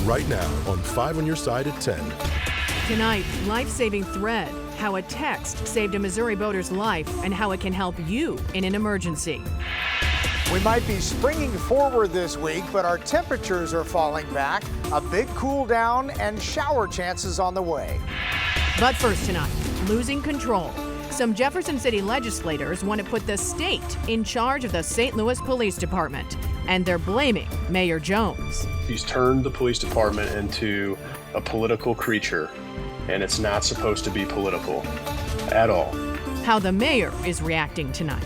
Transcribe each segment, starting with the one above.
right now on 5 on Your Side at 10. Tonight, life-saving thread, how a text saved a Missouri boater's life and how it can help you in an emergency. We might be springing forward this week, but our temperatures are falling back. A big cool down and shower chances on the way. But first tonight, losing control. Some Jefferson City legislators want to put the state in charge of the St. Louis Police Department, and they're blaming Mayor Jones. He's turned the police department into a political creature, and it's not supposed to be political at all. How the mayor is reacting tonight.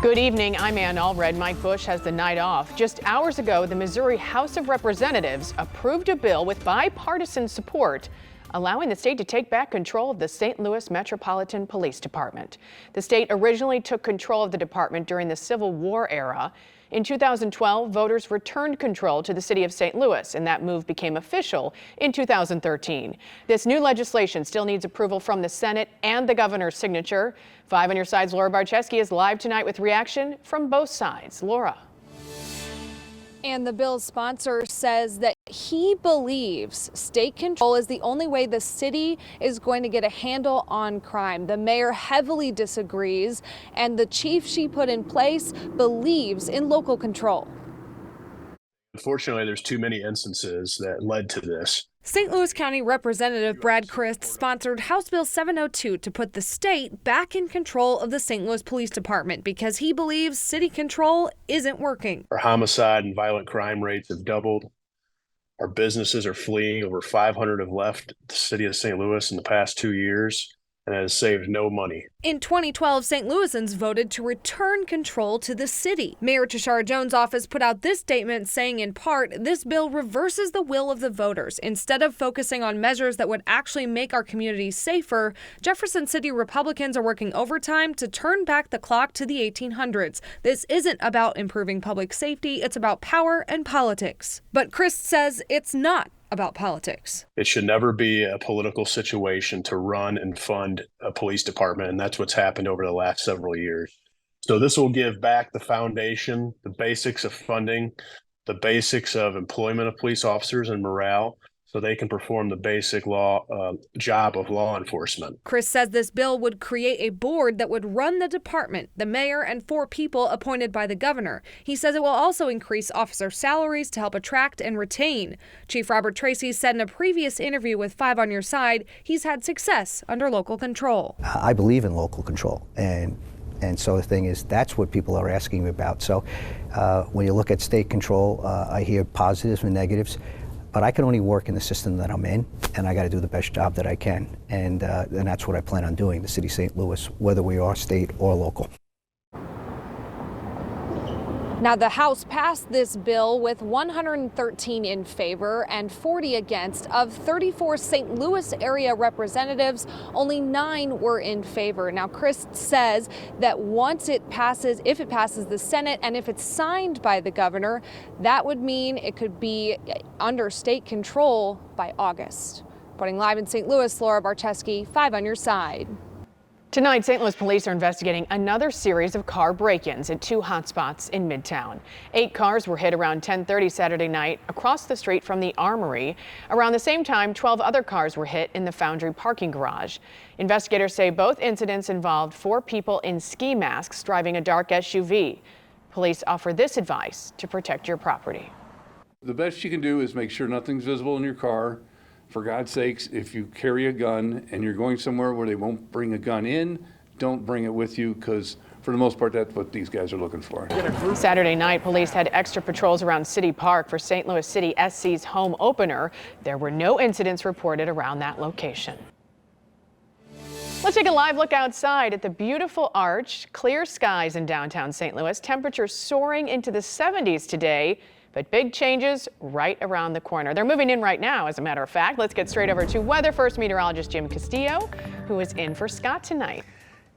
Good evening, I'm Ann Allred. Mike Bush has the night off. Just hours ago, the Missouri House of Representatives approved a bill with bipartisan support allowing the state to take back control of the St. Louis Metropolitan Police Department. The state originally took control of the department during the Civil War era. In 2012, voters returned control to the city of St. Louis, and that move became official in 2013. This new legislation still needs approval from the Senate and the governor's signature. 5 on Your Side's Laura Barczewski is live tonight with reaction from both sides. Laura. And the bill's sponsor says that he believes state control is the only way the city is going to get a handle on crime. The mayor heavily disagrees, and the chief she put in place believes in local control. Unfortunately, there's too many instances that led to this. St. Louis County Representative Brad Christ sponsored House Bill 702 to put the state back in control of the St. Louis Police Department because he believes city control isn't working. Our homicide and violent crime rates have doubled. Our businesses are fleeing. Over 500 have left the city of St. Louis in the past 2 years, and it has saved no money. In 2012, St. Louisans voted to return control to the city. Mayor Tashara Jones' office put out this statement saying, in part, this bill reverses the will of the voters. Instead of focusing on measures that would actually make our communities safer, Jefferson City Republicans are working overtime to turn back the clock to the 1800s. This isn't about improving public safety, it's about power and politics. But Christ says it's not about politics. It should never be a political situation to run and fund a police department, and that's what's happened over the last several years. So this will give back the foundation, the basics of funding, the basics of employment of police officers and morale, so they can perform the basic job of law enforcement. Chris says this bill would create a board that would run the department, the mayor and 4 people appointed by the governor. He says it will also increase officer salaries to help attract and retain. Chief Robert Tracy said in a previous interview with 5 on Your Side, he's had success under local control. I believe in local control, and so the thing is, that's what people are asking me about. So when you look at state control, I hear positives and negatives. But I can only work in the system that I'm in, and I got to do the best job that I can. And that's what I plan on doing, the city of St. Louis, whether we are state or local. Now, the House passed this bill with 113 in favor and 40 against. Of 34 St. Louis area representatives, only 9 were in favor. Now, Christ says that once it passes, if it passes the Senate and if it's signed by the governor, that would mean it could be under state control by August. Reporting live in St. Louis, Laura Barczewski, 5 on Your Side. Tonight, St. Louis police are investigating another series of car break-ins at 2 hotspots in Midtown. 8 cars were hit around 10:30 Saturday night across the street from the Armory. Around the same time, 12 other cars were hit in the Foundry parking garage. Investigators say both incidents involved 4 people in ski masks driving a dark SUV. Police offer this advice to protect your property. The best you can do is make sure nothing's visible in your car. For God's sakes, if you carry a gun and you're going somewhere where they won't bring a gun in, don't bring it with you, because for the most part, that's what these guys are looking for. Saturday night, police had extra patrols around City Park for St. Louis City SC's home opener. There were no incidents reported around that location. Let's take a live look outside at the beautiful Arch. Clear skies in downtown St. Louis. Temperatures soaring into the 70s today. But big changes right around the corner. They're moving in right now, as a matter of fact. Let's get straight over to Weather First meteorologist Jim Castillo, who is in for Scott tonight.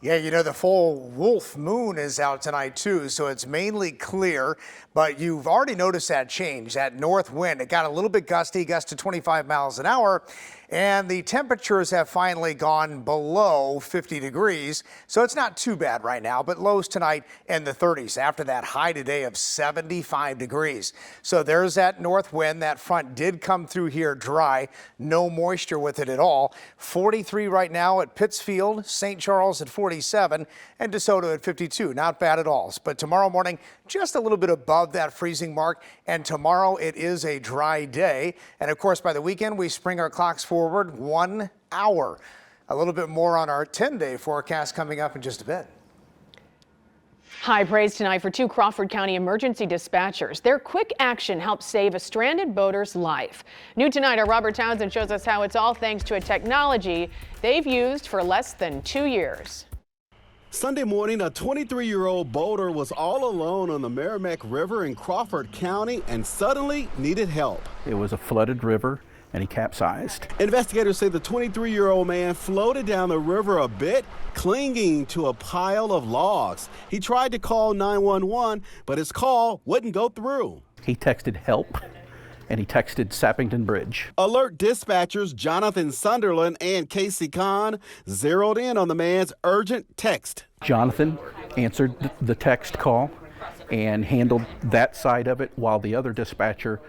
Yeah, you know, the full wolf moon is out tonight, too, so it's mainly clear. But you've already noticed that change, that north wind. It got a little bit gusty, gust to 25 miles an hour. And the temperatures have finally gone below 50 degrees, so it's not too bad right now, but lows tonight in the 30s after that high today of 75 degrees. So there's that north wind. That front did come through here dry, no moisture with it at all. 43 right now at Pittsfield, St. Charles at 47, and DeSoto at 52. Not bad at all. But tomorrow morning, just a little bit above that freezing mark, and tomorrow it is a dry day. And of course, by the weekend, we spring our clocks forward 1 hour. A little bit more on our 10-day forecast coming up in just a bit. High praise tonight for two Crawford County emergency dispatchers. Their quick action helped save a stranded boater's life. New tonight, our Robert Townsend shows us how it's all thanks to a technology they've used for less than 2 years. Sunday morning, a 23-year-old boater was all alone on the Merrimack River in Crawford County and suddenly needed help. It was a flooded river and he capsized. Investigators say the 23-year-old man floated down the river a bit, clinging to a pile of logs. He tried to call 911, but his call wouldn't go through. He texted help and he texted Sappington Bridge. Alert dispatchers Jonathan Sunderland and Casey Kahn zeroed in on the man's urgent text. Jonathan answered the text call and handled that side of it while the other dispatcher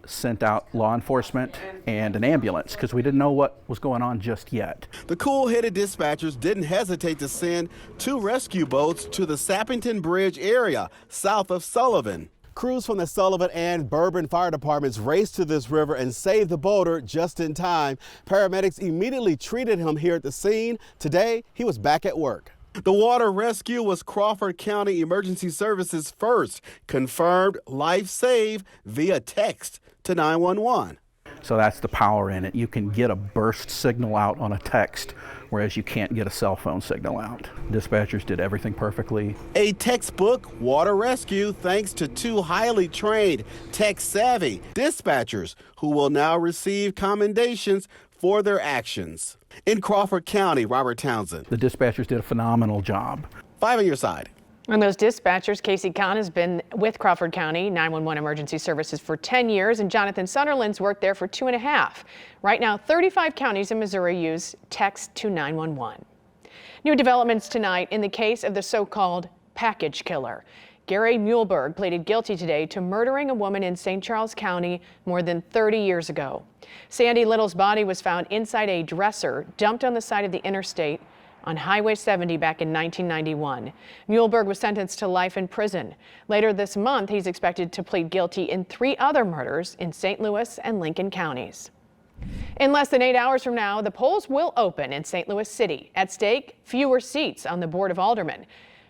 sent out law enforcement and an ambulance because we didn't know what was going on just yet. The cool-headed dispatchers didn't hesitate to send 2 rescue boats to the Sappington Bridge area south of Sullivan. Crews from the Sullivan and Bourbon fire departments raced to this river and saved the boater just in time. Paramedics immediately treated him here at the scene. Today, he was back at work. The water rescue was Crawford County Emergency Services' first confirmed life save via text to 911. So that's the power in it. You can get a burst signal out on a text, whereas you can't get a cell phone signal out. Dispatchers did everything perfectly. A textbook water rescue thanks to 2 highly trained, tech-savvy dispatchers who will now receive commendations for their actions. In Crawford County, Robert Townsend. The dispatchers did a phenomenal job. 5 on your side. And those dispatchers, Casey Kahn has been with Crawford County 911 Emergency Services for 10 years, and Jonathan Sunderland's worked there for 2.5. Right now, 35 counties in Missouri use text to 911. New developments tonight in the case of the so-called package killer. Gary Muehlberg pleaded guilty today to murdering a woman in St. Charles County more than 30 years ago. Sandy Little's body was found inside a dresser dumped on the side of the interstate on Highway 70 back in 1991. Muehlberg was sentenced to life in prison. Later this month, he's expected to plead guilty in 3 other murders in St. Louis and Lincoln counties. In less than 8 hours from now, the polls will open in St. Louis City. At stake, fewer seats on the Board of Aldermen.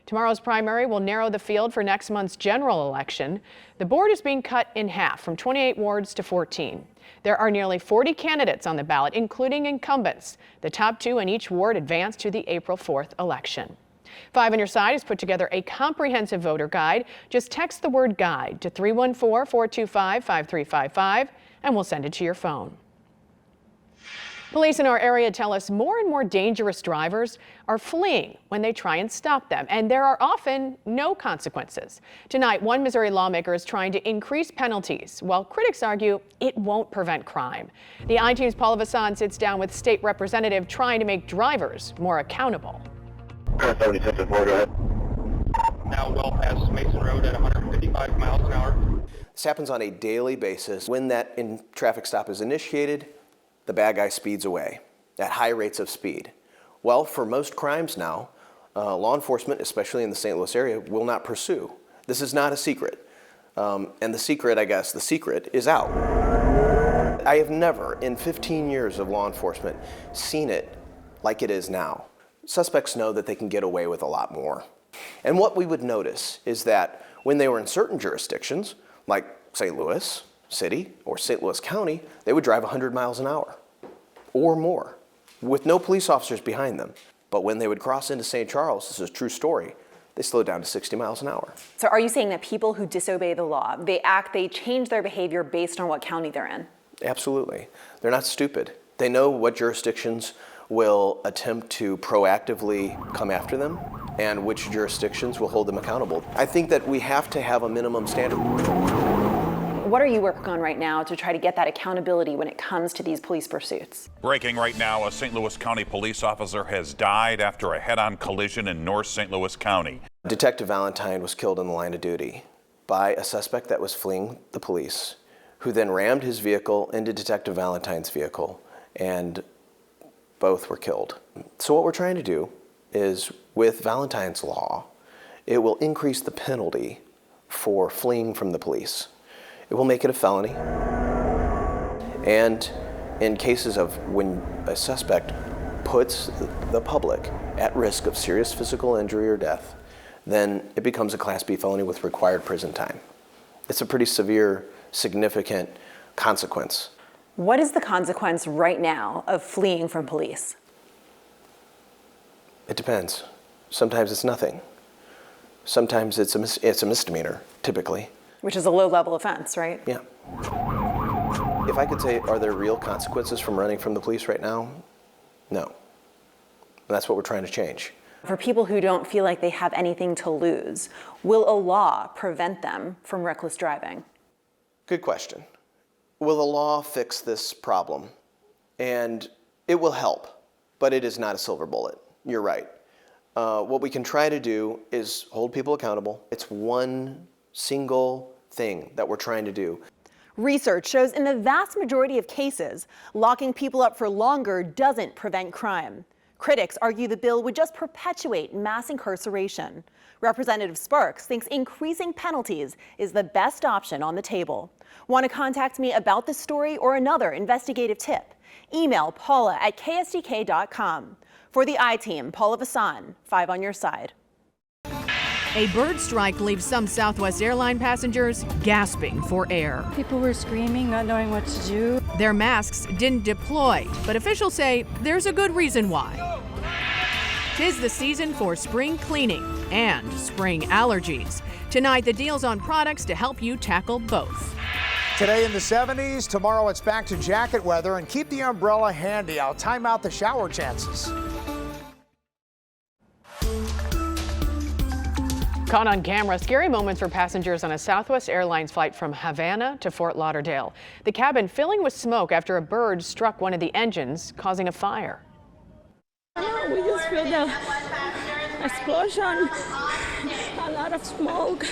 Tomorrow's primary will narrow the field for next month's general election. The board is being cut in half from 28 wards to 14. There are nearly 40 candidates on the ballot, including incumbents. The top 2 in each ward advance to the April 4th election. 5 on Your Side has put together a comprehensive voter guide. Just text the word guide to 314-425-5355 and we'll send it to your phone. Police in our area tell us more and more dangerous drivers are fleeing when they try and stop them, and there are often no consequences. Tonight, one Missouri lawmaker is trying to increase penalties, while critics argue it won't prevent crime. The I-Team's Paula Vassan sits down with state representative trying to make drivers more accountable. 77 go ahead. Now well past Mason Road at 155 miles an hour. This happens on a daily basis. When that traffic stop is initiated, the bad guy speeds away at high rates of speed. Well, for most crimes now, law enforcement, especially in the St. Louis area, will not pursue. This is not a secret. And the secret is out. I have never, in 15 years of law enforcement, seen it like it is now. Suspects know that they can get away with a lot more. And what we would notice is that when they were in certain jurisdictions, like St. Louis City or St. Louis County, they would drive 100 miles an hour or more with no police officers behind them. But when they would cross into St. Charles, this is a true story, they slowed down to 60 miles an hour. So are you saying that people who disobey the law, they change their behavior based on what county they're in? Absolutely. They're not stupid. They know what jurisdictions will attempt to proactively come after them and which jurisdictions will hold them accountable. I think that we have to have a minimum standard. What are you working on right now to try to get that accountability when it comes to these police pursuits? Breaking right now, a St. Louis County police officer has died after a head-on collision in North St. Louis County. Detective Valentine was killed in the line of duty by a suspect that was fleeing the police, who then rammed his vehicle into Detective Valentine's vehicle, and both were killed. So what we're trying to do is, with Valentine's Law, it will increase the penalty for fleeing from the police. It will make it a felony. And in cases of when a suspect puts the public at risk of serious physical injury or death, then it becomes a Class B felony with required prison time. It's a pretty severe, significant consequence. What is the consequence right now of fleeing from police? It depends. Sometimes it's nothing. Sometimes it's a misdemeanor, typically. Which is a low-level offense, right? Yeah. If I could say, are there real consequences from running from the police right now? No. And that's what we're trying to change. For people who don't feel like they have anything to lose, will a law prevent them from reckless driving? Good question. Will the law fix this problem? And it will help, but it is not a silver bullet. You're right. What we can try to do is hold people accountable. It's one single thing that we're trying to do. Research shows in the vast majority of cases, locking people up for longer doesn't prevent crime. Critics argue the bill would just perpetuate mass incarceration. Representative Sparks thinks increasing penalties is the best option on the table. Want to contact me about this story or another investigative tip? Email paula@ksdk.com. For the I-Team, Paula Vasan, 5 on your side. A bird strike leaves some Southwest airline passengers gasping for air. People were screaming, not knowing what to do. Their masks didn't deploy, but officials say there's a good reason why. 'Tis the season for spring cleaning and spring allergies. Tonight, the deals on products to help you tackle both. Today in the 70s, tomorrow it's back to jacket weather, and keep the umbrella handy. I'll time out the shower chances. Caught on camera, scary moments for passengers on a Southwest Airlines flight from Havana to Fort Lauderdale. The cabin filling with smoke after a bird struck one of the engines, causing a fire. We just feel the explosion, a lot of smoke.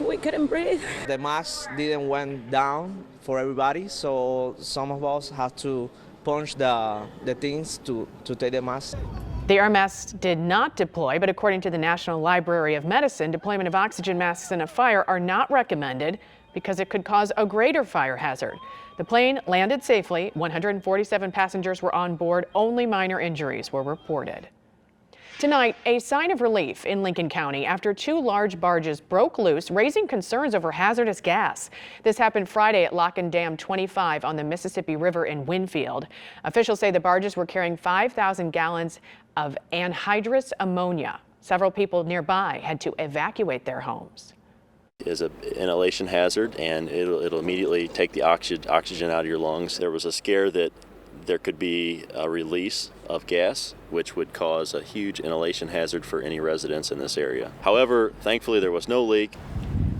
We couldn't breathe. The mask didn't went down for everybody, so some of us had to punch the things to take the mask. The air masks did not deploy, but according to the National Library of Medicine, deployment of oxygen masks in a fire are not recommended because it could cause a greater fire hazard. The plane landed safely. 147 passengers were on board. Only minor injuries were reported. Tonight, a sign of relief in Lincoln County after 2 large barges broke loose, raising concerns over hazardous gas. This happened Friday at Lock and Dam 25 on the Mississippi River in Winfield. Officials say the barges were carrying 5,000 gallons of anhydrous ammonia. Several people nearby had to evacuate their homes. Is an inhalation hazard, and it'll immediately take the oxygen out of your lungs. There was a scare that there could be a release of gas, which would cause a huge inhalation hazard for any residents in this area. However, thankfully there was no leak.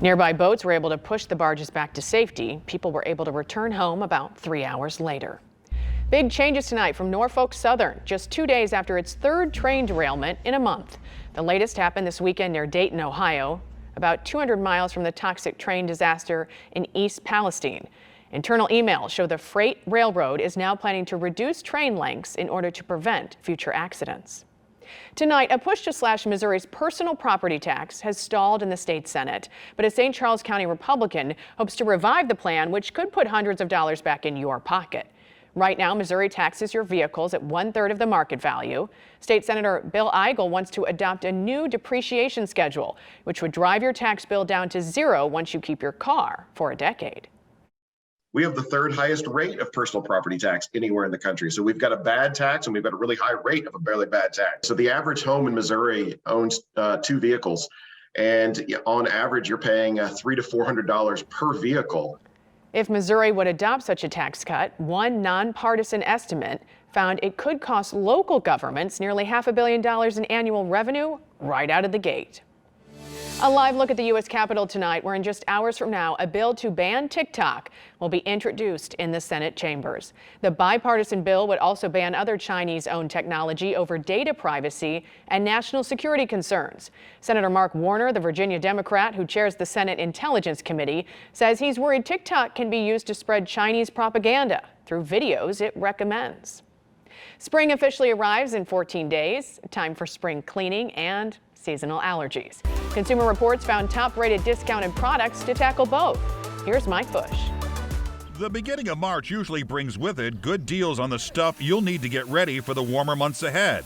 Nearby boats were able to push the barges back to safety. People were able to return home about 3 hours later. Big changes tonight from Norfolk Southern, just 2 days after its 3rd train derailment in a month. The latest happened this weekend near Dayton, Ohio, about 200 miles from the toxic train disaster in East Palestine. Internal emails show the freight railroad is now planning to reduce train lengths in order to prevent future accidents. Tonight, a push to slash Missouri's personal property tax has stalled in the state Senate, but a St. Charles County Republican hopes to revive the plan, which could put hundreds of dollars back in your pocket. Right now, Missouri taxes your vehicles at 1/3 of the market value. State Senator Bill Eigel wants to adopt a new depreciation schedule, which would drive your tax bill down to 0 once you keep your car for a decade. We have the 3rd highest rate of personal property tax anywhere in the country. So we've got a bad tax and we've got a really high rate of a barely bad tax. So the average home in Missouri owns 2 vehicles. And on average, you're paying $300 to $400 per vehicle. If Missouri would adopt such a tax cut, one nonpartisan estimate found it could cost local governments nearly $500 million in annual revenue right out of the gate. A live look at the U.S. Capitol tonight, where in just hours from now, a bill to ban TikTok will be introduced in the Senate chambers. The bipartisan bill would also ban other Chinese-owned technology over data privacy and national security concerns. Senator Mark Warner, the Virginia Democrat who chairs the Senate Intelligence Committee, says he's worried TikTok can be used to spread Chinese propaganda through videos it recommends. Spring officially arrives in 14 days. Time for spring cleaning and seasonal allergies. Consumer Reports found top-rated discounted products to tackle both. Here's Mike Bush. The beginning of March usually brings with it good deals on the stuff you'll need to get ready for the warmer months ahead.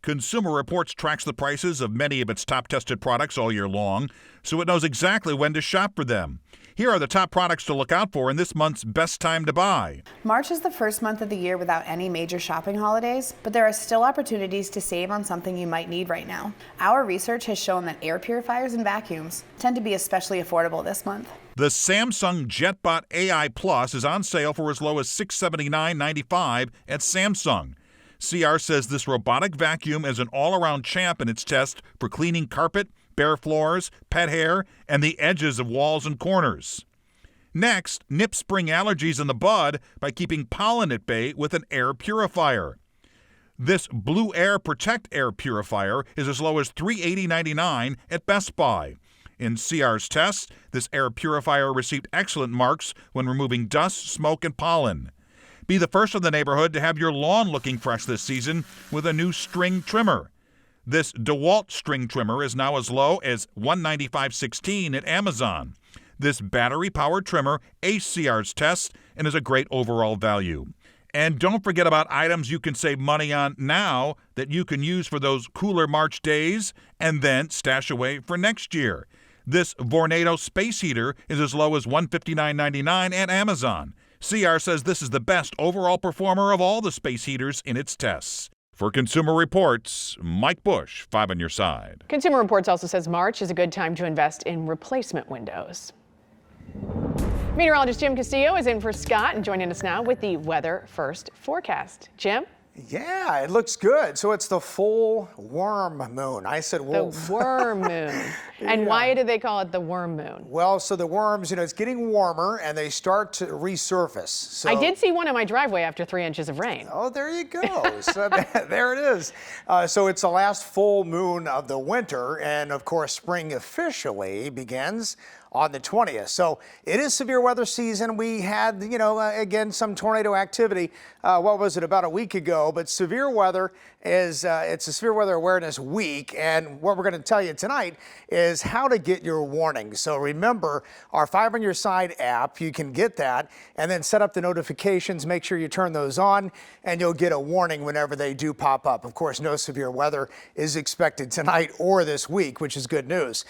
Consumer Reports tracks the prices of many of its top-tested products all year long, so it knows exactly when to shop for them. Here are the top products to look out for in this month's best time to buy. March is the first month of the year without any major shopping holidays, but there are still opportunities to save on something you might need right now. Our research has shown that air purifiers and vacuums tend to be especially affordable this month. The Samsung JetBot AI Plus is on sale for as low as $679.95 at Samsung. CR says this robotic vacuum is an all-around champ in its test for cleaning carpet, bare floors, pet hair, and the edges of walls and corners. Next, nip spring allergies in the bud by keeping pollen at bay with an air purifier. This Blue Air Protect air purifier is as low as $380.99 at Best Buy. In CR's test, this air purifier received excellent marks when removing dust, smoke, and pollen. Be the first in the neighborhood to have your lawn looking fresh this season with a new string trimmer. This DeWalt string trimmer is now as low as $195.16 at Amazon. This battery-powered trimmer aced CR's test and is a great overall value. And don't forget about items you can save money on now that you can use for those cooler March days and then stash away for next year. This Vornado space heater is as low as $159.99 at Amazon. CR says this is the best overall performer of all the space heaters in its tests. For Consumer Reports, Mike Bush, 5 on your side. Consumer Reports also says March is a good time to invest in replacement windows. Meteorologist Jim Castillo is in for Scott and joining us now with the Weather First forecast. Jim? Yeah, it looks good. So it's the full worm moon. I said wolf. The worm moon. And why do they call it the worm moon? Well, so the worms, it's getting warmer and they start to resurface. So I did see one in my driveway after 3 inches of rain. Oh, there you go. So there it is. So it's the last full moon of the winter. And of course, spring officially begins on the 20th. So it is severe weather season. We had, again, some tornado activity. What was it, about a week ago? But severe weather is, it's a severe weather awareness week. And what we're going to tell you tonight is how to get your warning. So remember our 5 on your side app. You can get that and then set up the notifications. Make sure you turn those on and you'll get a warning whenever they do pop up. Of course, no severe weather is expected tonight or this week, which is good news.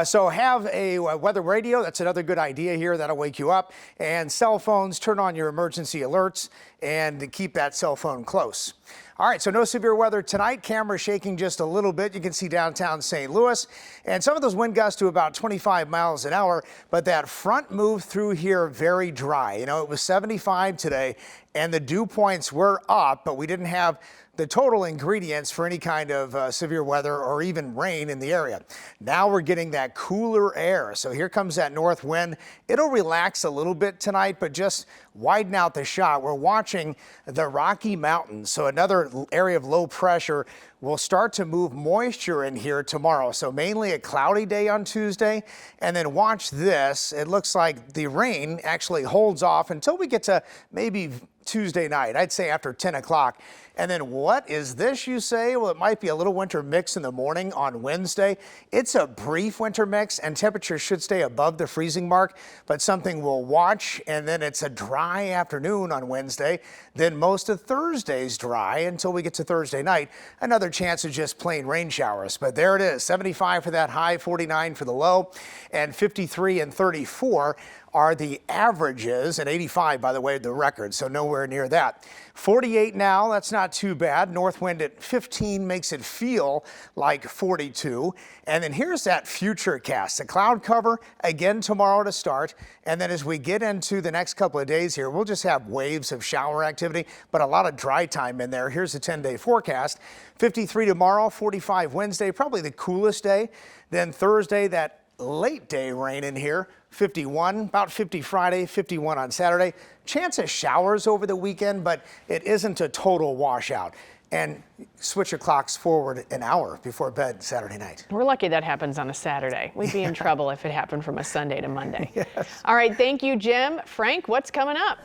So have a weather radio. That's another good idea here. That'll wake you up. And cell phones, turn on your emergency alerts and keep that cell phone close. All right, so no severe weather tonight. Camera shaking just a little bit. You can see downtown St. Louis. And some of those wind gusts to about 25 miles an hour. But that front moved through here very dry. It was 75 today and the dew points were up, but we didn't have the total ingredients for any kind of severe weather or even rain in the area. Now we're getting that cooler air. So here comes that north wind. It'll relax a little bit tonight, but just widen out the shot. We're watching the Rocky Mountains. So another area of low pressure will start to move moisture in here tomorrow. So mainly a cloudy day on Tuesday. And then watch this. It looks like the rain actually holds off until we get to maybe Tuesday night. I'd say after 10 o'clock. And then what is this, you say? Well, it might be a little winter mix in the morning on Wednesday. It's a brief winter mix and temperatures should stay above the freezing mark, but something we'll watch. And then it's a dry afternoon on Wednesday. Then most of Thursday's dry until we get to Thursday night. Another chance of just plain rain showers. But there it is, 75 for that high, 49 for the low, and 53 and 34 are the averages, and 85, by the way, the record, so nowhere near that. 48 now, that's not too bad. North wind at 15 makes it feel like 42. And then here's that future cast. The cloud cover again tomorrow to start. And then as we get into the next couple of days here, we'll just have waves of shower activity, but a lot of dry time in there. Here's the 10-day forecast. 53 tomorrow, 45 Wednesday, probably the coolest day. Then Thursday, that late day rain in here, 51, about 50 Friday, 51 on Saturday. Chance of showers over the weekend, but it isn't a total washout. And switch your clocks forward an hour before bed Saturday night. We're lucky that happens on a Saturday. We'd be in trouble if it happened from a Sunday to Monday. Yes. All right, thank you, Jim. Frank, what's coming up?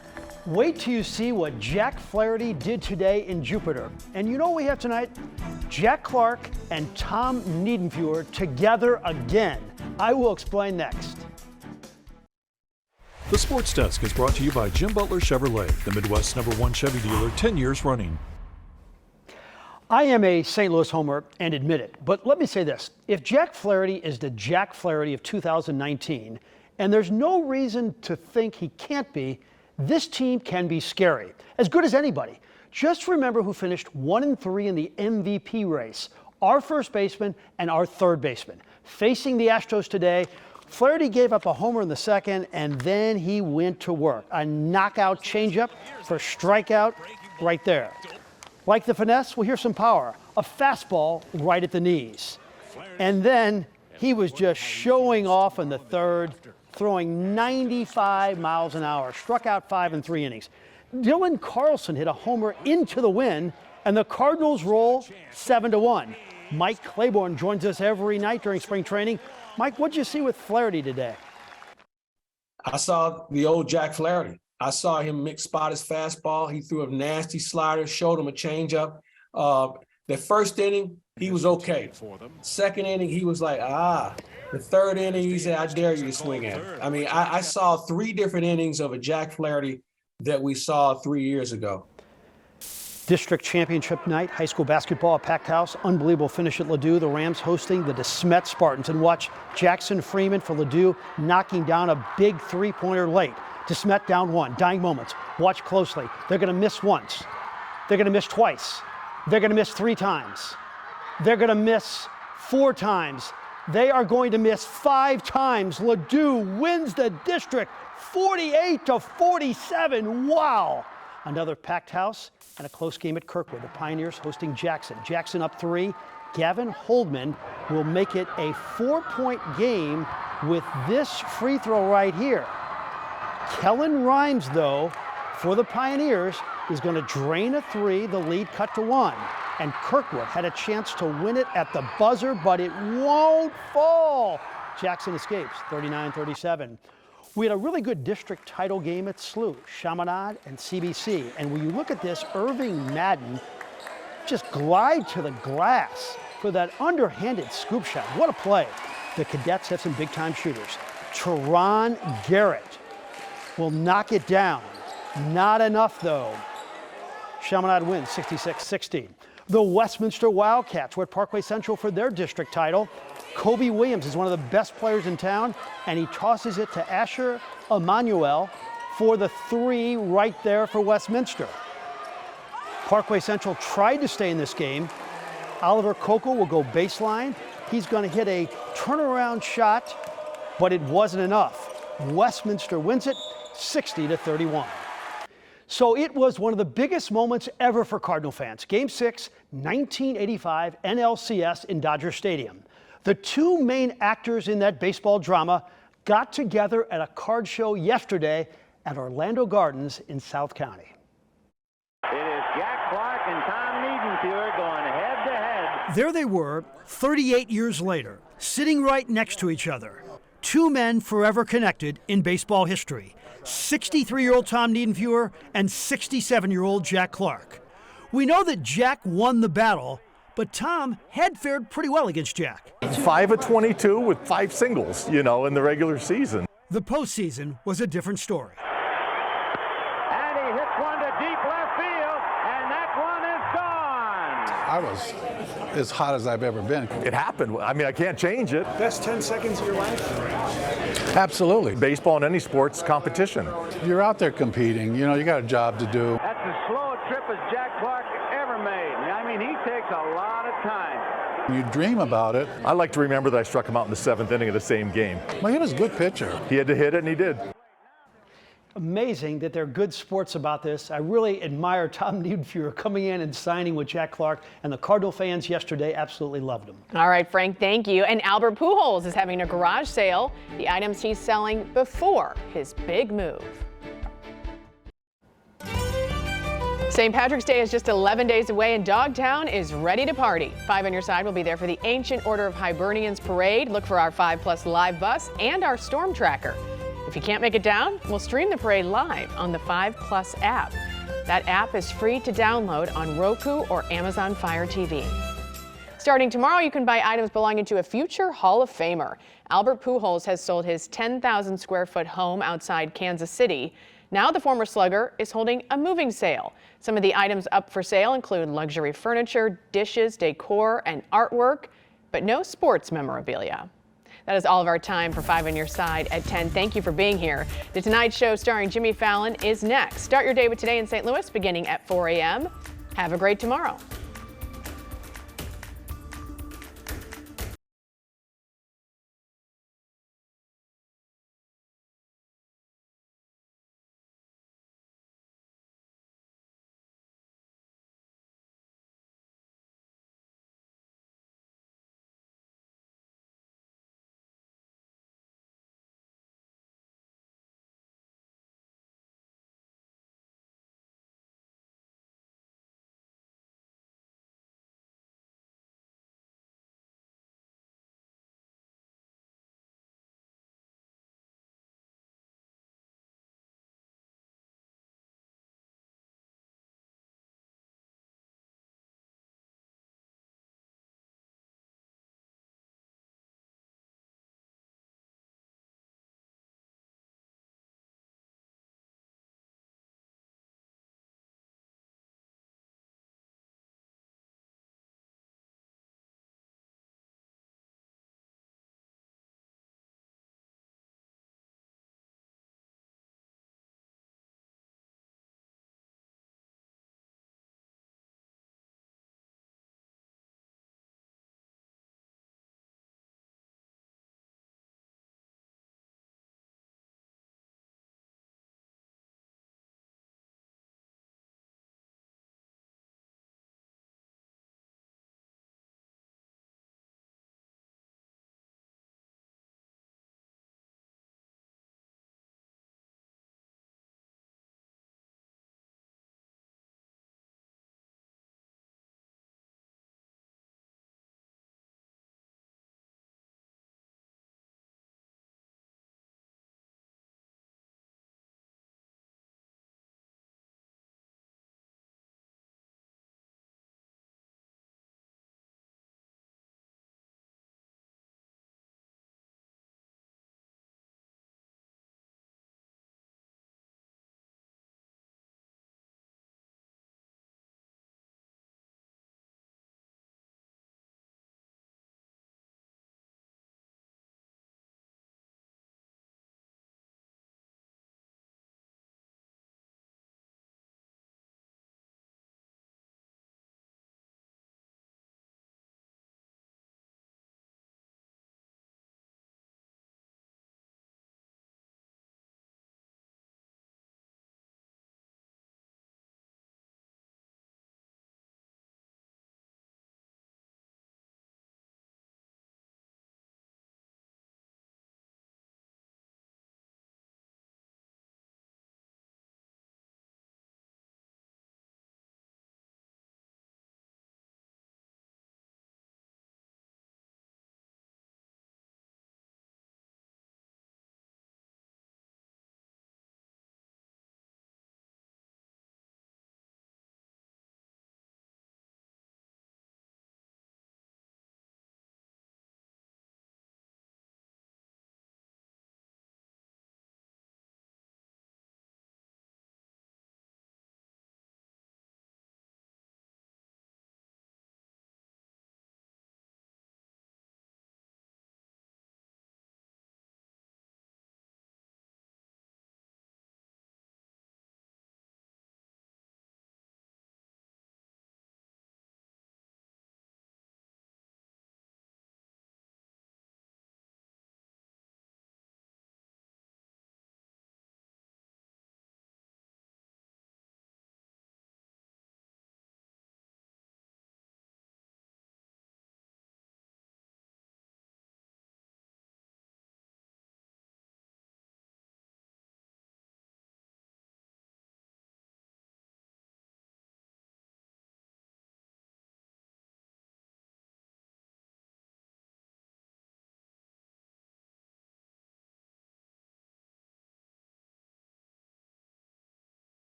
Wait till you see what Jack Flaherty did today in Jupiter. And you know what we have tonight? Jack Clark and Tom Niedenfuer together again. I will explain next. The Sports Desk is brought to you by Jim Butler Chevrolet, the Midwest's #1 Chevy dealer, 10 years running. I am a St. Louis homer and admit it, but let me say this. If Jack Flaherty is the Jack Flaherty of 2019, and there's no reason to think he can't be, this team can be scary, as good as anybody. Just remember who finished 1-3 in the MVP race, our first baseman and our third baseman. Facing the Astros today, Flaherty gave up a homer in the second, and then he went to work. A knockout changeup for strikeout right there. Like the finesse, well, here's some power. A fastball right at the knees. And then he was just showing off in the third, throwing 95 miles an hour, struck out 5 in 3 innings. Dylan Carlson hit a homer into the wind, and the Cardinals roll 7-1. Mike Claiborne joins us every night during spring training. Mike, what'd you see with Flaherty today? I saw the old Jack Flaherty. I saw him spot his fastball. He threw a nasty slider, showed him a changeup. The first inning, he was okay. Second inning, he was like, The third inning, he said, I dare you to swing at it. I mean, I saw 3 different innings of a Jack Flaherty that we saw 3 years ago. District championship night, high school basketball, a packed house, unbelievable finish at Ladue. The Rams hosting the DeSmet Spartans. And watch Jackson Freeman for Ladue knocking down a big three-pointer late. DeSmet down 1, dying moments. Watch closely. They're going to miss once. They're going to miss twice. They're going to miss 3 times. They're going to miss 4 times. They are going to miss 5 times. Ladue wins the district 48-47. Wow. Another packed house and a close game at Kirkwood. The Pioneers hosting Jackson. Jackson up 3. Gavin Holdman will make it a 4-point game with this free throw right here. Kellen Rhymes, though, for the Pioneers, is going to drain a 3. The lead cut to 1. And Kirkwood had a chance to win it at the buzzer, but it won't fall. Jackson escapes, 39-37. We had a really good district title game at SLU, Chaminade and CBC. And when you look at this, Irving Madden just glide to the glass for that underhanded scoop shot. What a play. The Cadets have some big-time shooters. Teron Garrett will knock it down. Not enough, though. Chaminade wins 66-60. The Westminster Wildcats were at Parkway Central for their district title. Kobe Williams is one of the best players in town, and he tosses it to Asher Emmanuel for the 3 right there for Westminster. Parkway Central tried to stay in this game. Oliver Coco will go baseline. He's going to hit a turnaround shot, but it wasn't enough. Westminster wins it 60-31. So it was one of the biggest moments ever for Cardinal fans. Game 6, 1985 NLCS in Dodger Stadium. The 2 main actors in that baseball drama got together at a card show yesterday at Orlando Gardens in South County. It is Jack Clark and Tom Niedenfuer going head-to-head. There they were, 38 years later, sitting right next to each other. 2 men forever connected in baseball history. 63-year-old Tom Niedenfuer and 67-year-old Jack Clark. We know that Jack won the battle, but Tom had fared pretty well against Jack. 5 of 22 with 5 singles, in the regular season. The postseason was a different story. And he hits one to deep left field, and that one is gone. I was as hot as I've ever been. It happened. I mean, I can't change it. Best 10 seconds of your life? Absolutely. Baseball and any sports competition. You're out there competing. You know, you got a job to do. That's as slow a trip as Jack Clark ever made. I mean, he takes a lot of time. You dream about it. I like to remember that I struck him out in the 7th inning of the same game. Well, he was a good pitcher. He had to hit it, and he did. Amazing that there are good sports about this. I really admire Tom Niedenfuer coming in and signing with Jack Clark, and the Cardinal fans yesterday absolutely loved him. All right, Frank, thank you. And Albert Pujols is having a garage sale, the items he's selling before his big move. St. Patrick's Day is just 11 days away, and Dogtown is ready to party. 5 on Your Side will be there for the Ancient Order of Hibernians Parade. Look for our 5+ live bus and our storm tracker. If you can't make it down, we'll stream the parade live on the 5+ app. That app is free to download on Roku or Amazon Fire TV. Starting tomorrow, you can buy items belonging to a future Hall of Famer. Albert Pujols has sold his 10,000 square foot home outside Kansas City. Now the former Slugger is holding a moving sale. Some of the items up for sale include luxury furniture, dishes, decor, and artwork, but no sports memorabilia. That is all of our time for 5 on Your Side at 10. Thank you for being here. The Tonight Show starring Jimmy Fallon is next. Start your day with Today in St. Louis beginning at 4 a.m. Have a great tomorrow.